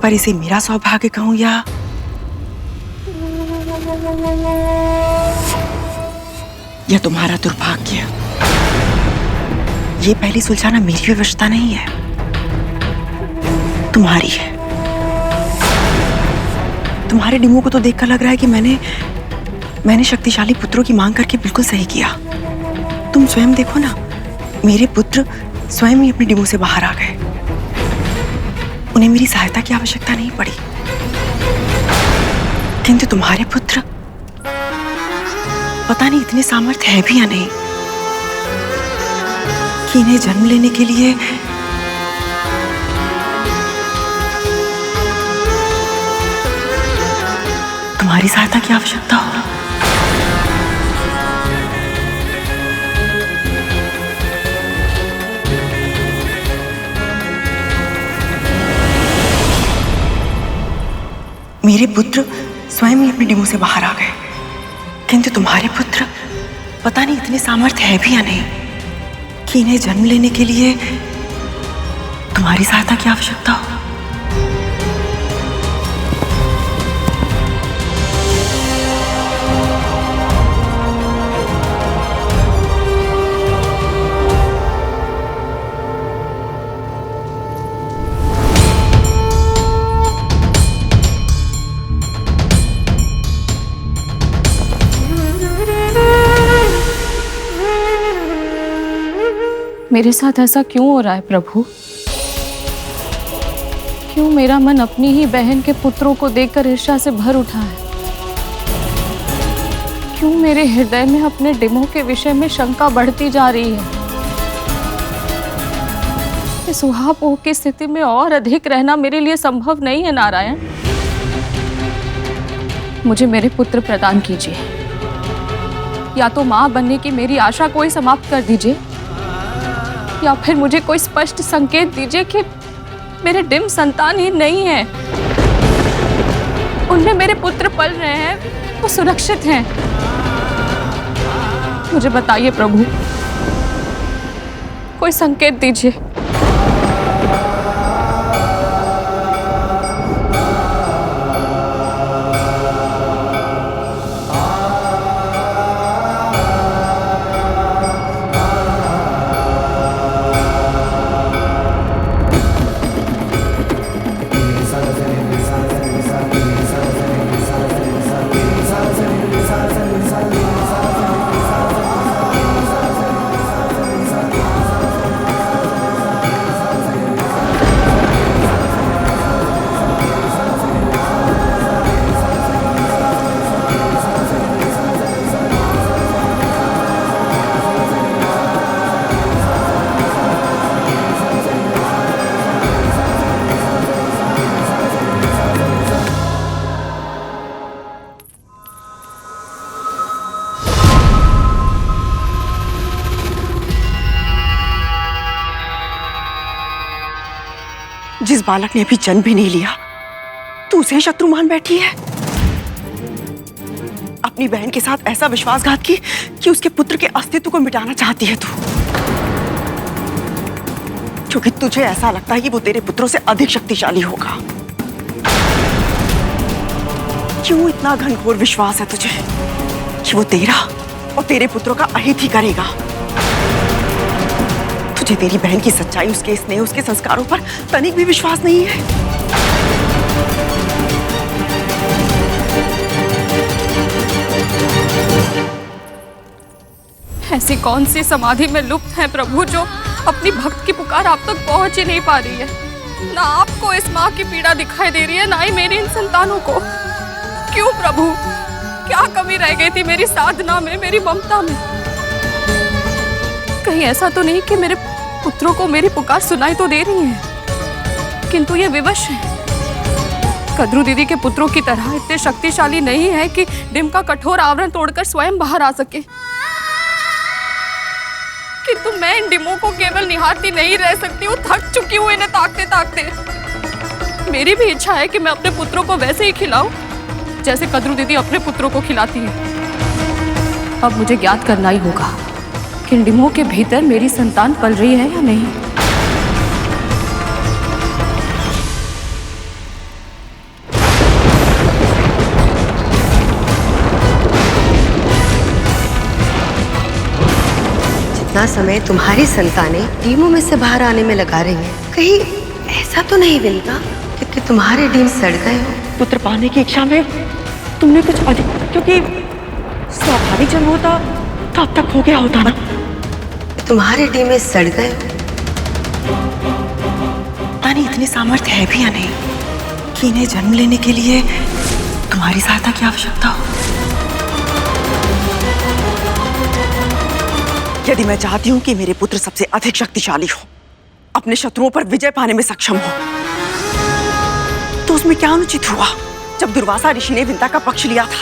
पर इसे मेरा सौभाग्य कहूं या तुम्हारा दुर्भाग्य। ये पहली सुलझाना मेरी विवशता नहीं है, तुम्हारी है। तुम्हारे डिमो को तो देखकर लग रहा है कि मैंने शक्तिशाली पुत्रों की मांग करके बिल्कुल सही किया। तुम स्वयं देखो ना, मेरे पुत्र स्वयं ही अपने डिमो से बाहर आ गए। उन्हें मेरी सहायता की आवश्यकता नहीं पड़ी। किंतु तुम्हारे पुत्र पता नहीं इतने सामर्थ्य है भी या नहीं कि इन्हें जन्म लेने के लिए तुम्हारी सहायता की आवश्यकता हो। मेरे पुत्र स्वयं ही अपने डिमो से बाहर आ गए, किंतु तुम्हारे पुत्र पता नहीं इतने सामर्थ्य है भी या नहीं कि इन्हें जन्म लेने के लिए तुम्हारी सहायता की आवश्यकता हो। मेरे साथ ऐसा क्यों हो रहा है प्रभु? क्यों मेरा मन अपनी ही बहन के पुत्रों को देखकर ईर्ष्या से भर उठा है? क्यों मेरे हृदय में अपने डिमो के विषय में शंका बढ़ती जा रही है? इस उहापोह की स्थिति में और अधिक रहना मेरे लिए संभव नहीं है नारायण। मुझे मेरे पुत्र प्रदान कीजिए, या तो मां बनने की मेरी आशा को ही समाप्त कर दीजिए, या फिर मुझे कोई स्पष्ट संकेत दीजिए कि मेरे डिम संतान ही नहीं है, उनमें मेरे पुत्र पल रहे हैं, वो सुरक्षित हैं। मुझे बताइए प्रभु, कोई संकेत दीजिए। जिस बालक ने अभी जन्म भी नहीं लिया, तू उसे शत्रु मान बैठी है। अपनी बहन के साथ ऐसा विश्वासघात की कि उसके पुत्र के अस्तित्व को मिटाना चाहती है तू, क्योंकि तुझे ऐसा लगता है कि वो तेरे पुत्रों से अधिक शक्तिशाली होगा। क्यों इतना घनघोर विश्वास है तुझे कि वो तेरा और तेरे पुत्रों का अहित ही करेगा? तुझे तेरी बहन की सच्चाई, उसके स्नेह, उसके संस्कारों पर तनिक भी विश्वास नहीं है। ऐसी कौन सी समाधि में लुप्त है प्रभु, जो अपनी भक्त की पुकार आप तक पहुंच ही नहीं पा रही है? ना आपको इस माँ की पीड़ा दिखाई दे रही है, ना ही मेरी इन संतानों को। क्यों प्रभु, क्या कमी रह गई थी मेरी साधना में, मेरी ममता में? कहीं ऐसा तो नहीं कि मेरे पुत्रों को मेरी पुकार सुनाई तो दे रही है, किंतु ये विवश है। कद्रू दीदी के पुत्रों की तरह इतने शक्तिशाली नहीं है कि डिम का कठोर आवरण तोड़कर स्वयं बाहर आ सके। किंतु मैं इन डिमों को केवल निहारती नहीं रह सकती हूँ, थक चुकी हूँ इन्हें ताकते ताकते। मेरी भी इच्छा है कि मैं अपने पुत्रों को वैसे ही खिलाऊं जैसे कद्रू दीदी अपने पुत्रों को खिलाती है। अब मुझे ज्ञात करना ही होगा कि इन डिमों के भीतर मेरी संतान पल रही है या नहीं। अपना समय तुम्हारी संतानें डीमों में से बाहर आने में लगा रही हैं। कहीं ऐसा तो नहीं विनता कि तुम्हारे डीम सड़ गए हो? पुत्र पाने की इच्छा में तुमने कुछ अधिक, क्योंकि स्वाभाविक जन्म होता तो अब तक हो गया होता ना। तुम्हारे डीम में सड़ गए हो? पता नहीं इतनी सामर्थ्य है भी या नहीं कि इन्हें जन्म लेने के लिए तुम्हारी सहायता की आवश्यकता हो। यदि मैं चाहती हूँ कि मेरे पुत्र सबसे अधिक शक्तिशाली हो, अपने शत्रुओं पर विजय पाने में सक्षम हो, तो उसमें क्या अनुचित हुआ जब दुर्वासा ऋषि ने विंता का पक्ष लिया था?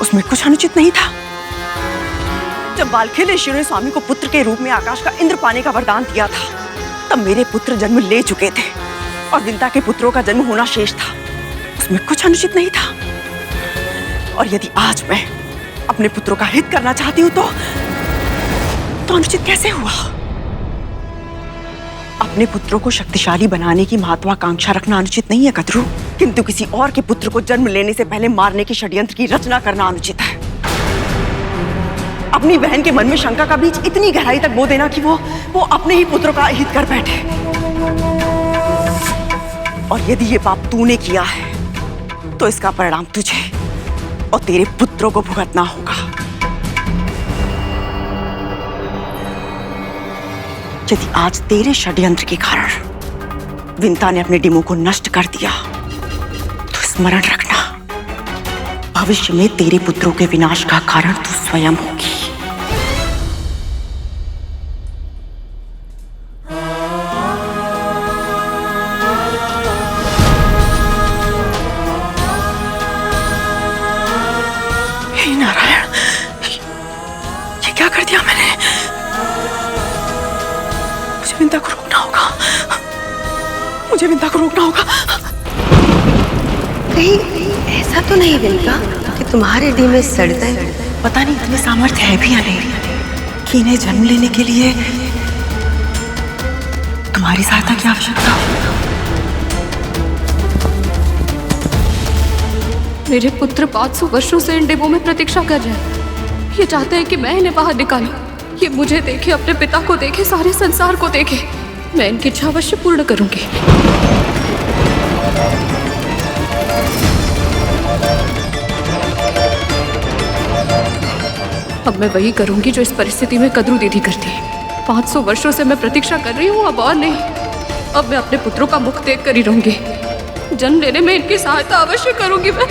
उसमें कुछ अनुचित नहीं था। जब बालखेल ऋषि ने स्वामी को पुत्र के रूप में आकाश का इंद्र पाने का वरदान दिया था, तब मेरे पुत्र जन्म ले चुके थे और विंता के पुत्रों का जन्म होना शेष था। उसमें कुछ अनुचित नहीं था। और यदि आज मैं अपने पुत्रों का हित करना चाहती हूँ तो अनुचित कैसे हुआ? अपने पुत्रों को शक्तिशाली बनाने की महत्वाकांक्षा रखना अनुचित नहीं है कद्रू, किंतु किसी और के पुत्र को जन्म लेने से पहले मारने के षड्यंत्र की रचना करना अनुचित है। अपनी बहन के मन में शंका का बीज इतनी गहराई तक बो देना कि वो अपने ही पुत्रों का हित कर बैठे। और यदि ये पाप तूने किया है तो इसका परिणाम तुझे और तेरे पुत्रों को भुगतना होगा। यदि आज तेरे षड्यंत्र के कारण विंता ने अपने डिमो को नष्ट कर दिया, तो स्मरण रखना, भविष्य में तेरे पुत्रों के विनाश का कारण तू स्वयं होगी। हे नारायण, ये क्या कर दिया मैंने? मुझे विंता को रोकना होगा, मुझे विंता को रोकना होगा। कहीं ऐसा तो नहीं विनता कि तुम्हारे डीम में सड़ गए? पता नहीं इतने सामर्थ्य है भी या नहीं कि इन्हें जन्म लेने के लिए तुम्हारी सहायता की आवश्यकता हो। मेरे पुत्र 500 वर्षों से इन डिब्बों में प्रतीक्षा कर रहे हैं। ये चाहते हैं कि मैं इन्हें बाहर निकालूं। ये मुझे देखे, अपने पिता को देखे, सारे संसार को देखे। मैं इनकी इच्छा अवश्य पूर्ण करूंगी। अब मैं वही करूंगी जो इस परिस्थिति में कद्रू दीदी करती है। 500 वर्षों से मैं प्रतीक्षा कर रही हूँ, अब और नहीं। अब मैं अपने पुत्रों का मुख देख कर ही रहूंगी। जन्म लेने में इनकी सहायता अवश्य करूंगी मैं।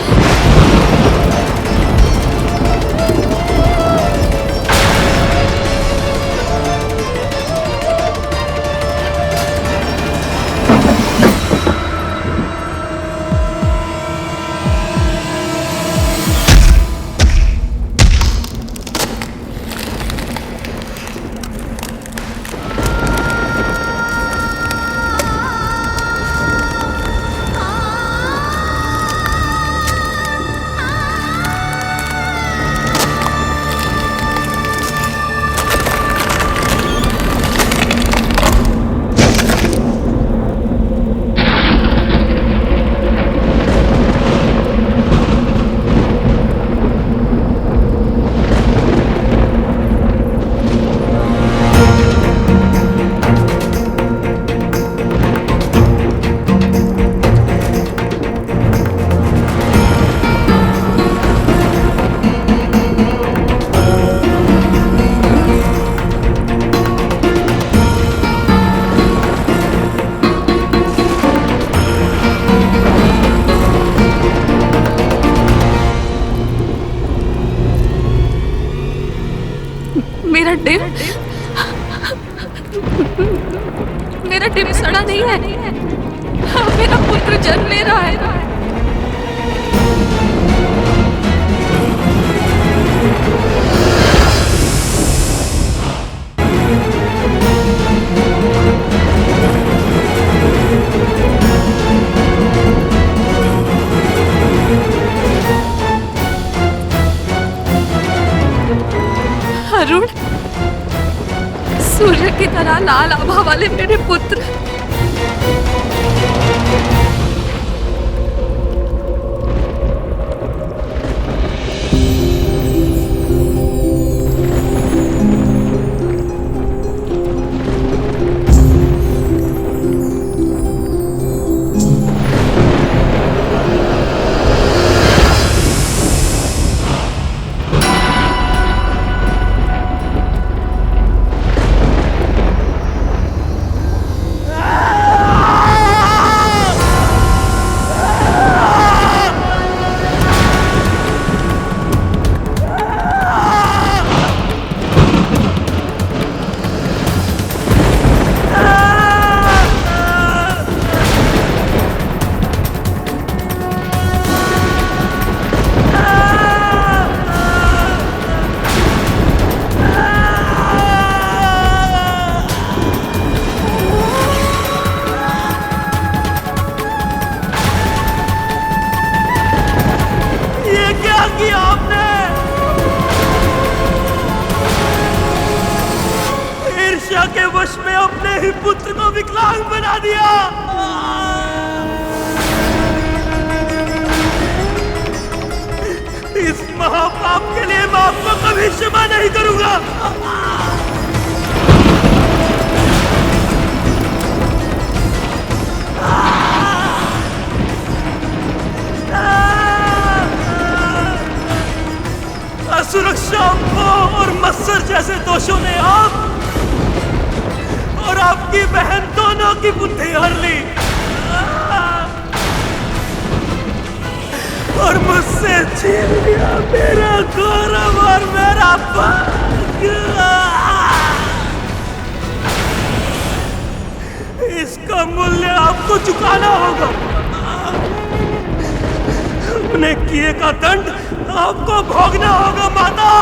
मेरा डिम सड़ा नहीं है। मेरा पुत्र जन्म ले रहा है। अरुण, सूर्य की तरह लाल आभा वाले मेरे पुत्र। पुत्र को विकलांग बना दिया। इस महापाप के लिए मैं आपको कभी क्षमा नहीं करूंगा। असुरक्षा और मत्सर जैसे दोषों ने आप और आपकी बहन दोनों की बुद्धि हर ली और मुझसे छीन लिया मेरा गौरव और मेरा भाग्य। इसका मूल्य आपको चुकाना होगा। अपने किए का दंड आपको भोगना होगा माता।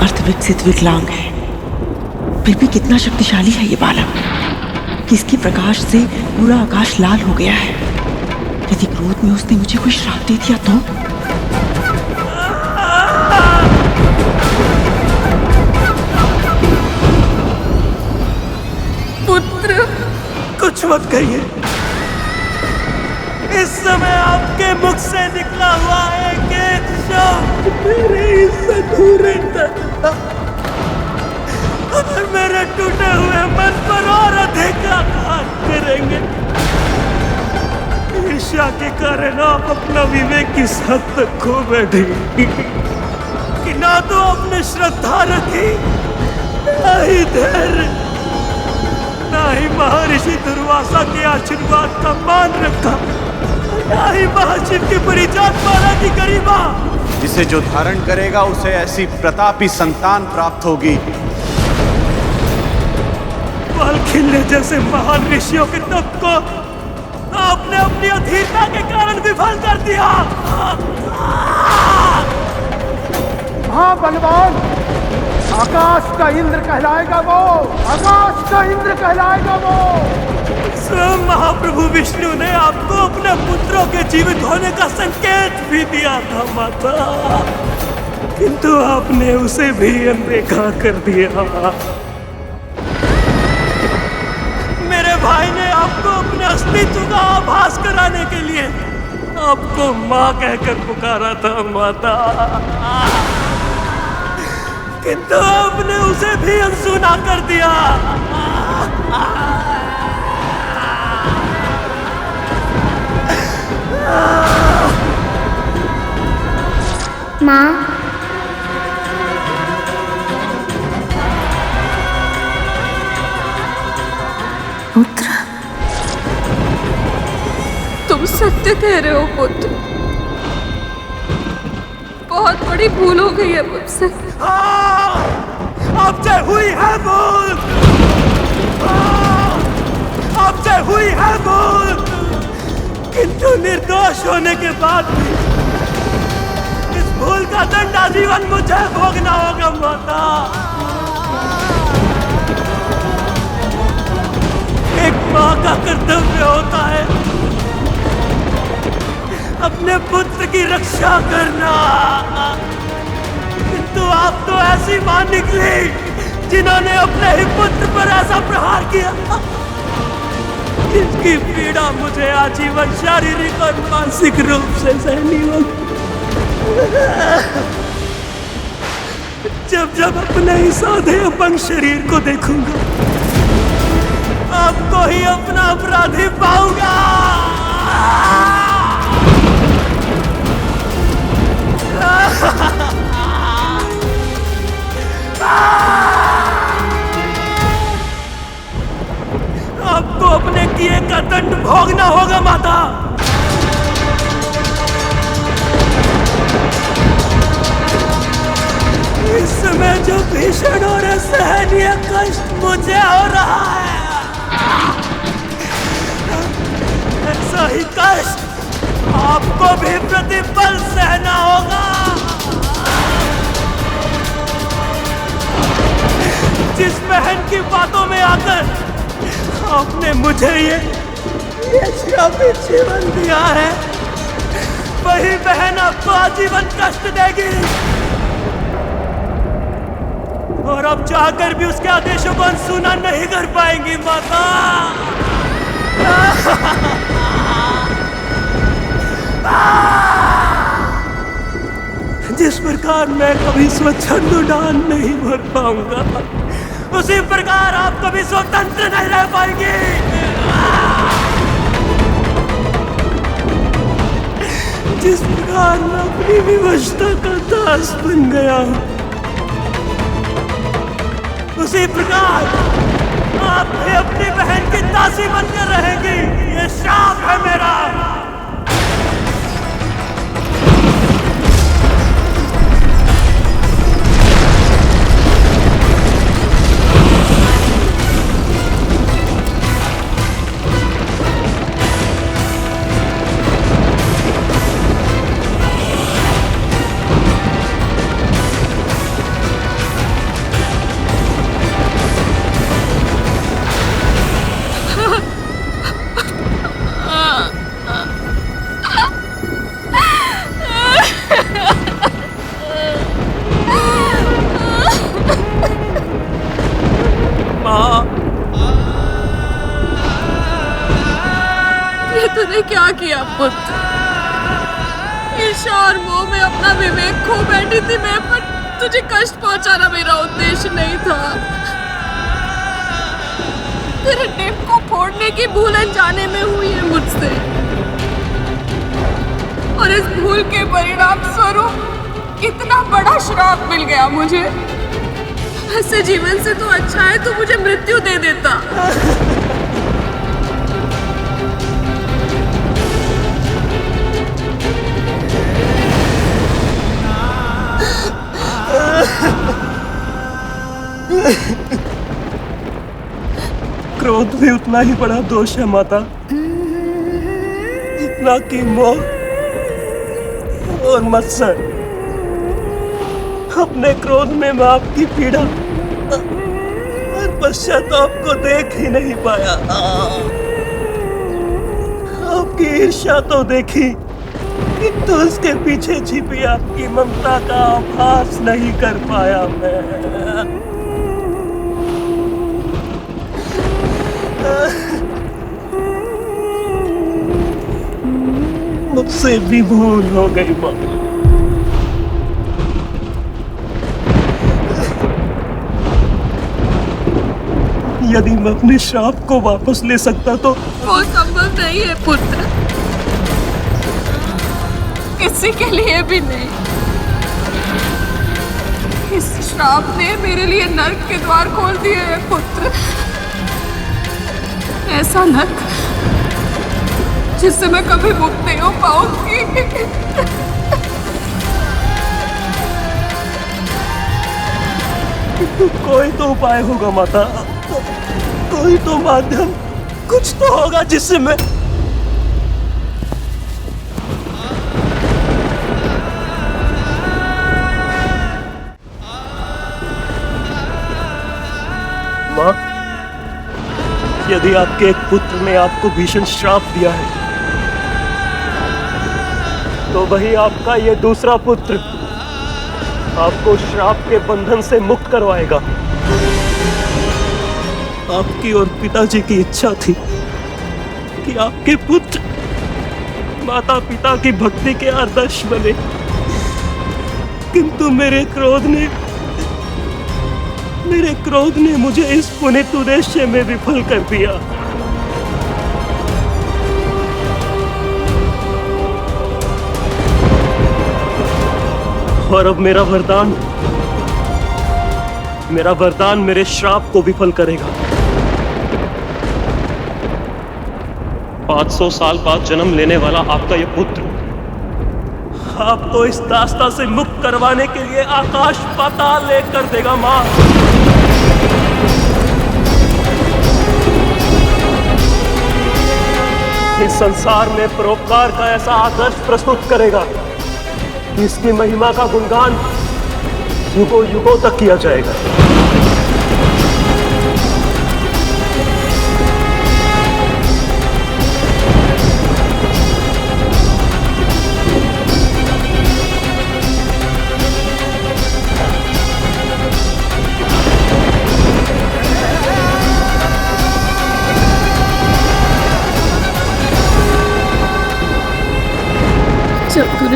अर्धविकसित विकलांग है, फिर भी कितना शक्तिशाली है ये बालक कि इसके प्रकाश से पूरा आकाश लाल हो गया है। यदि क्रोध में उसने मुझे कोई श्राप दे दिया तो? पुत्र, कुछ मत कहिए। इस समय आपके मुख से निकला हुआ एक एक शब्द मेरे इस अधूरे और मेरे टूटे हुए मन पर और अधिक आघात करेंगे। ईर्ष्या के कारण आप अपना विवेक किस हद तक खो बैठे कि ना तो अपने श्रद्धा रखी, ना ही धैर्य, ना ही महर्षि दुर्वासा के आशीर्वाद का मान रखा, ना ही महाशिव की परिजात माला की गरिमा। जिसे जो धारण करेगा उसे ऐसी प्रतापी संतान प्राप्त होगी। बाल खिलने जैसे महान ऋषियों के तप को आपने अपनी अधीरता के कारण विफल कर दिया। हाँ बलवान, आकाश का इंद्र कहलाएगा वो, आकाश का इंद्र कहलाएगा वो। स्वयं महाप्रभु विष्णु ने आपको अपने पुत्रों के जीवित होने का संकेत भी दिया था माता, किंतु आपने उसे भी अनदेखा कर दिया। मेरे भाई ने आपको अपने अस्तित्व का आभास कराने के लिए आपको माँ कहकर पुकारा था माता, किंतु आपने उसे भी अनसुना कर दिया। माँ, पुत्र, तुम सत्य कह रहे हो पुत्र। बहुत बड़ी भूल हो गई है मुझसे। आपसे हुई है भूल, आपसे हुई है भूल, किंतु निर्दोष होने के बाद भी इस भूल का दंड आजीवन मुझे भोगना होगा माता। एक माँ का कर्तव्य होता है अपने पुत्र की रक्षा करना, किंतु आप तो ऐसी मां निकली जिन्होंने अपने ही पुत्र पर ऐसा प्रहार किया जिसकी पीड़ा मुझे आजीवन शारीरिक और मानसिक रूप से सहनी होगी। जब जब अपने ही साधे अपंग शरीर को देखूंगा आपको ही अपना अपराधी पाऊंगा। आपको अपने किए का दंड भोगना होगा माता। इस समय जो भीषण और असहनीय कष्ट मुझे हो रहा है, ऐसा ही कष्ट आपको भी प्रतिपल सहना होगा। जाकर आपने मुझे ये श्रापित जीवन दिया है, वही बहन आपको आजीवन कष्ट देगी और अब जाकर भी उसके आदेशों को अनसुना नहीं कर पाएंगी माता। जिस प्रकार मैं कभी स्वच्छंद उड़ान नहीं भर पाऊंगा, उसी प्रकार आप कभी स्वतंत्र नहीं रह पाएंगे। जिस प्रकार मैं अपनी विवशता का दास बन गया, उसी प्रकार आप भी अपनी बहन की दासी बनकर रहेंगी। ये श्राप है मेरा। तूने क्या किया पुत्र? ईर्ष्या और मोह में अपना विवेक खो बैठी थी मैं, पर तुझे कष्ट पहुंचाना मेरा उद्देश्य नहीं था। तेरे टेप को फोड़ने की भूल अनजाने में हुई है मुझसे, और इस भूल के परिणाम स्वरूप इतना बड़ा श्राप मिल गया मुझे। ऐसे जीवन से तो अच्छा है तू मुझे मृत्यु दे देता। क्रोध भी उतना ही बड़ा दोष है माता, जितना कि मोह और मत्सर। अपने क्रोध में मैं आपकी पीड़ा और पश्चाताप को देख ही नहीं पाया। आपकी ईर्ष्या तो देखी, किंतु उसके पीछे छिपी आपकी ममता का आभास नहीं कर पाया मैं। मुझसे भी भूल हो गई माँ। यदि मैं अपने श्राप को वापस ले सकता तो। वो संभव नहीं है पुत्र, किसी के लिए भी नहीं। इस श्राप ने मेरे लिए नर्क के द्वार खोल दिए हैं पुत्र। ऐसा नर्क जिससे मैं कभी मुक्त नहीं हो पाऊंगी। कोई तो उपाय होगा माता, कोई तो माध्यम, कुछ तो होगा जिससे मैं। माँ, यदि आपके एक पुत्र ने आपको भीषण श्राप दिया है, तो वही आपका ये दूसरा पुत्र आपको श्राप के बंधन से मुक्त करवाएगा। आपकी और पिताजी की इच्छा थी कि आपके पुत्र माता पिता की भक्ति के आदर्श बने, किंतु मेरे क्रोध ने मुझे इस पुनीत उद्देश्य में विफल कर दिया। और अब मेरा वरदान मेरे श्राप को विफल करेगा। 500 साल बाद जन्म लेने वाला आपका यह पुत्र आपको इस दास्ता से मुक्त करवाने के लिए आकाश पाताल लेकर देगा माँ। इस संसार में परोपकार का ऐसा आदर्श प्रस्तुत करेगा कि इसकी महिमा का गुणगान युगों युगों तक किया जाएगा।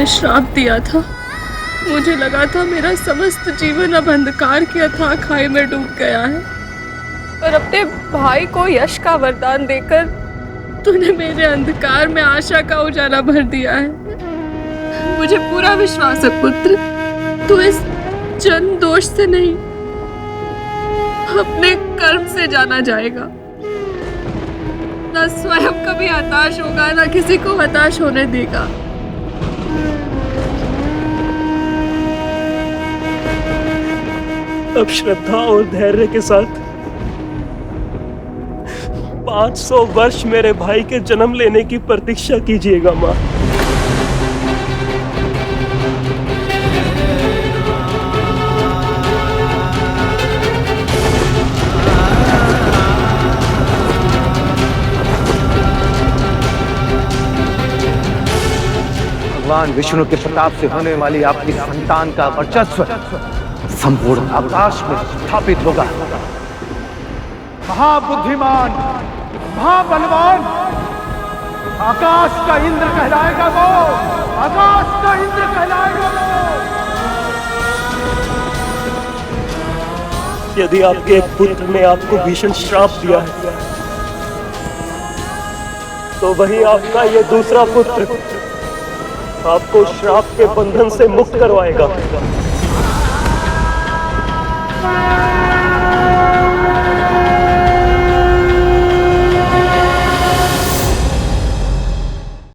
मुझे श्राप दिया था। मुझे लगा था मेरा समस्त जीवन अब अंधकार की अथाह खाई में डूब गया है, पर अपने भाई को यश का वरदान देकर तूने मेरे अंधकार में आशा का उजाला भर दिया है। मुझे पूरा विश्वास है पुत्र, तू इस जन्म दोष से नहीं, अपने कर्म से जाना जाएगा। न स्वयं कभी हताश होगा, न किसी को हताश होने देगा। अब श्रद्धा और धैर्य के साथ 500 वर्ष मेरे भाई के जन्म लेने की प्रतीक्षा कीजिएगा माँ। भगवान विष्णु के प्रताप से होने वाली आपकी संतान का वर्चस्व संपूर्ण आकाश में स्थापित होगा। महाबुद्धिमान, महाबलवान, आकाश का इंद्र कहलाएगा वो, आकाश का इंद्र कहलाएगा वो। यदि आपके एक पुत्र ने आपको भीषण श्राप दिया है, तो वही आपका ये दूसरा पुत्र आपको श्राप के बंधन से मुक्त करवाएगा।